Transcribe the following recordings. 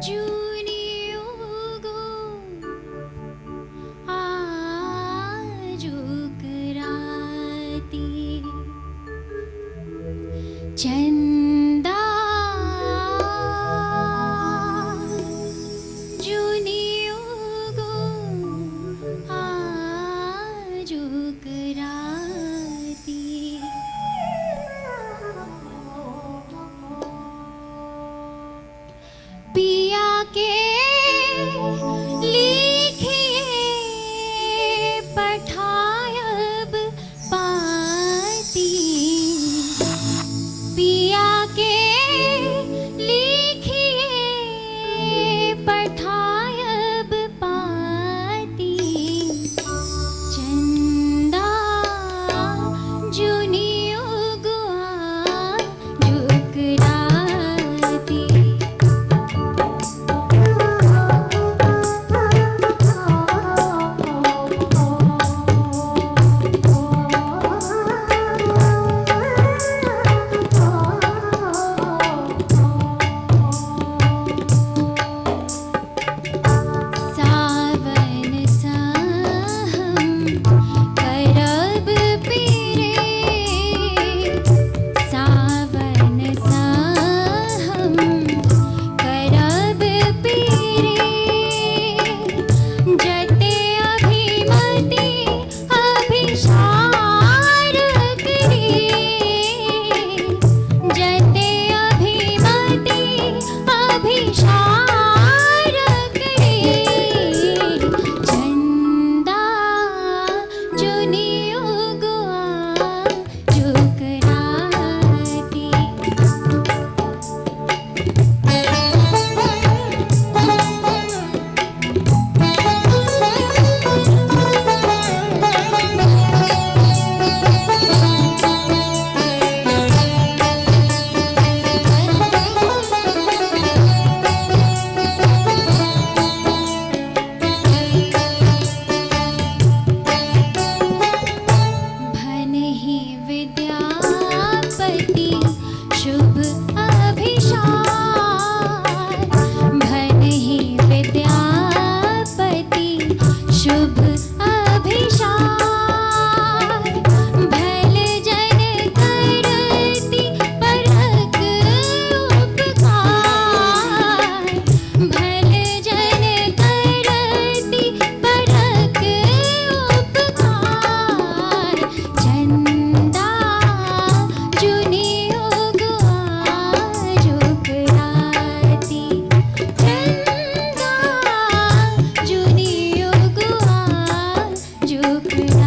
जूनियोगो आजुकराती चंदा जूनियोगो आजुकराती पिया के लिखिए पठायब पाती पिया के लिखिए पठायब पाती चंदा जुनियोगो आजुकराती सावन साहम करब पीरे सावन साहम करब पीरे जते अभिमति अभिसार करे जते अभिमति अभिसार करे चंदा जुनियोगो आजुकराती भन ही विद्यापति शुभ अभिसार भन ही विद्यापति शुभ अभिसार भल जन करती परक उपकार भल जन करती परक उपकार चंदा जुनियोगो आजुकराती चंदा जुनियोगो आजुकराती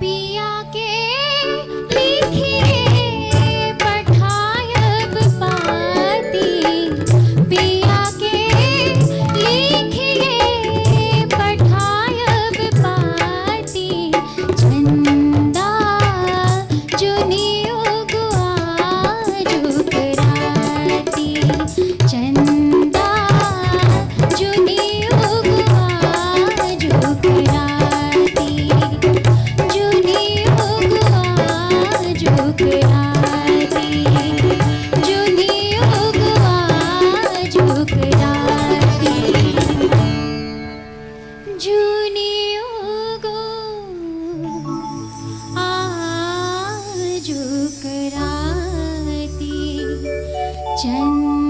पिया के लिखिए पठायब पाती पिया के लिखिए पठायब पाती चंदा जुनियोगो आजुकराती चंदा जुनियोगो आजुकराती जुनियोगो आजुकराती जुनियोगो आजुकराती जुनियोगो आजुकराती चंदा